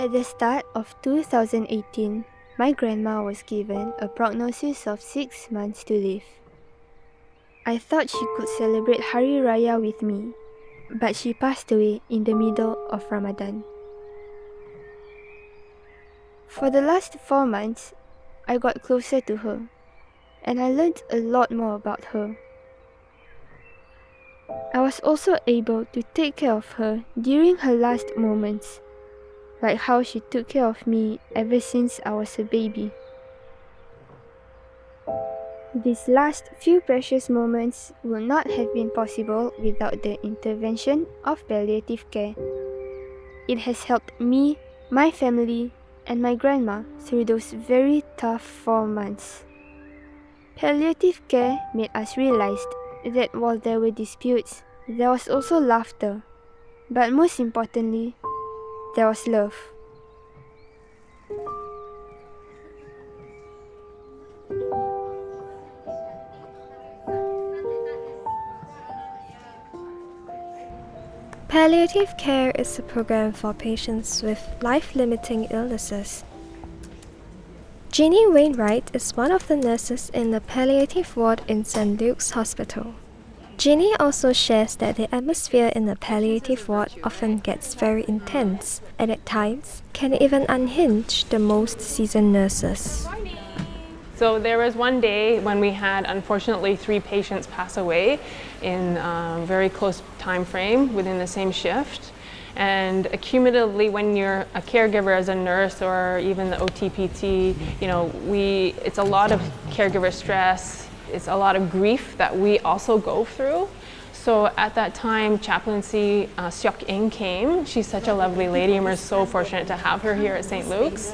At the start of 2018, my grandma was given a prognosis of 6 months to live. I thought she could celebrate Hari Raya with me, but she passed away in the middle of Ramadan. For the last 4 months, I got closer to her, and I learned a lot more about her. I was also able to take care of her during her last moments, like how she took care of me ever since I was a baby. These last few precious moments would not have been possible without the intervention of palliative care. It has helped me, my family, and my grandma through those very tough 4 months. Palliative care made us realize that while there were disputes, there was also laughter, but most importantly, there was love. Palliative care is a program for patients with life-limiting illnesses. Jeannie Wainwright is one of the nurses in the palliative ward in St. Luke's Hospital. Jeannie also shares that the atmosphere in the palliative ward often gets very intense and at times can even unhinge the most seasoned nurses. So there was one day when we had, unfortunately, 3 patients pass away in a very close time frame within the same shift. And accumulatively, when you're a caregiver as a nurse or even the OTPT, it's a lot of caregiver stress. It's a lot of grief that we also go through. So at that time, chaplaincy Seok In came. She's such a lovely lady, and we're so fortunate to have her here at St. Luke's.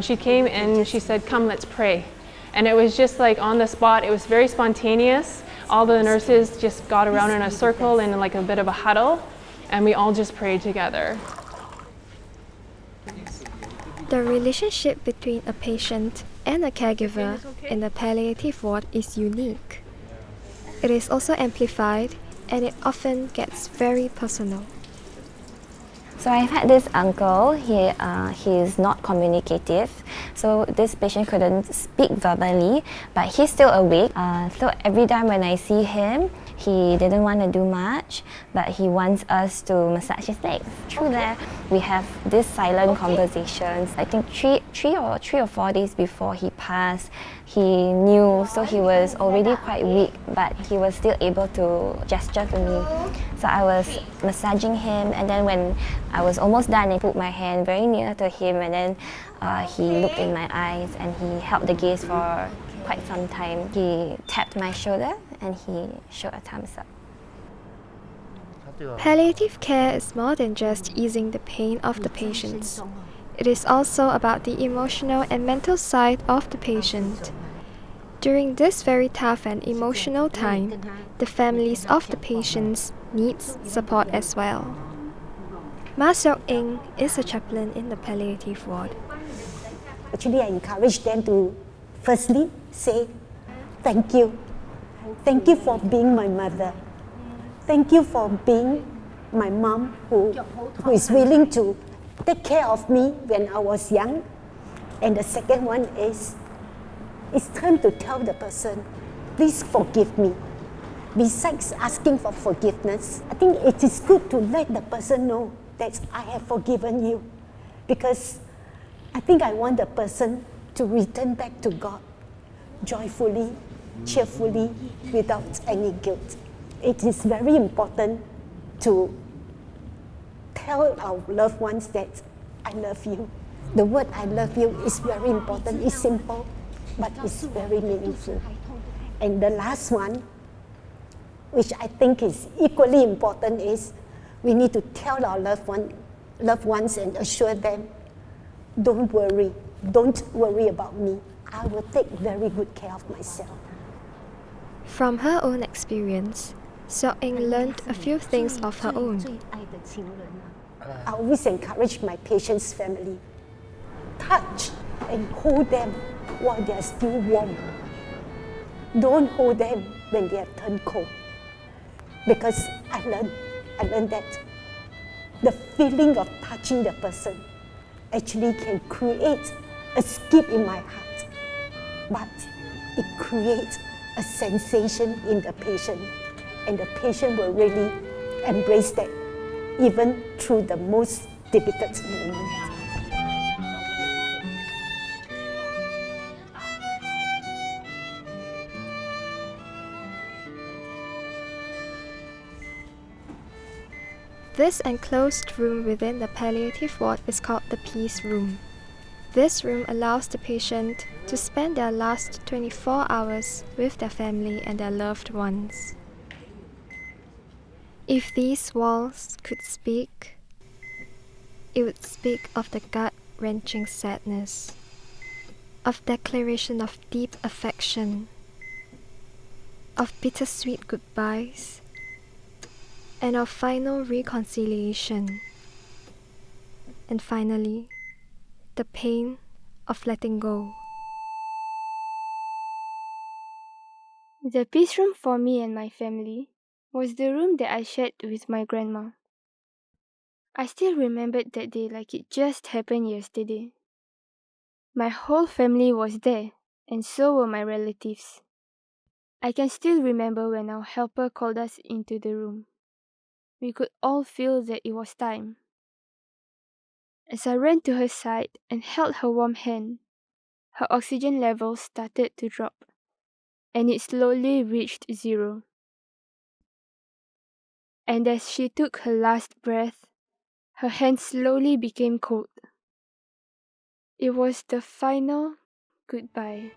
She came and she said, "Come, let's pray." And it was just like on the spot. It was very spontaneous. All the nurses just got around in a circle in like a bit of a huddle, and we all just prayed together. The relationship between a patient and a caregiver in the palliative ward is unique. It is also amplified, and it often gets very personal. So I've had this uncle, he is not communicative, so this patient couldn't speak verbally, but he's still awake. So every time when I see him, he didn't want to do much, but he wants us to massage his legs. Through that, we have these silent conversations. I think three or 4 days before he passed, he knew, so he was already quite weak, but he was still able to gesture to me. So I was massaging him, and then when I was almost done, I put my hand very near to him, and then he looked in my eyes and he held the gaze for quite some time. He tapped my shoulder and he showed a thumbs up. Palliative care is more than just easing the pain of the patients. It is also about the emotional and mental side of the patient. During this very tough and emotional time, the families of the patients needs support as well. Ma Seok In is a chaplain in the palliative ward. Actually, I encourage them to firstly say, "Thank you. Thank you for being my mother. Thank you for being my mom who is willing to take care of me when I was young." And the second one is, it's time to tell the person, "Please forgive me." Besides asking for forgiveness, I think it is good to let the person know that I have forgiven you, because I think I want the person to return back to God joyfully, cheerfully, without any guilt. It is very important to tell our loved ones that I love you. The word "I love you" is very important. It's simple, but it's very meaningful. And the last one, which I think is equally important, is we need to tell our loved ones and assure them, don't worry about me. I will take very good care of myself. From her own experience, Seok In learned a few things of her own. I always encourage my patients' family, touch and hold them while they are still warm. Don't hold them when they have turned cold. Because I learned that the feeling of touching the person actually can create a skip in my heart, but it creates a sensation in the patient, and the patient will really embrace that even through the most difficult moment. This enclosed room within the palliative ward is called the peace room. This room allows the patient to spend their last 24 hours with their family and their loved ones. If these walls could speak, it would speak of the gut-wrenching sadness, of declaration of deep affection, of bittersweet goodbyes, and of final reconciliation, and finally, the pain of letting go. The peace room for me and my family was the room that I shared with my grandma. I still remembered that day like it just happened yesterday. My whole family was there, and so were my relatives. I can still remember when our helper called us into the room. We could all feel that it was time. As I ran to her side and held her warm hand, her oxygen levels started to drop, and it slowly reached 0. And as she took her last breath, her hand slowly became cold. It was the final goodbye.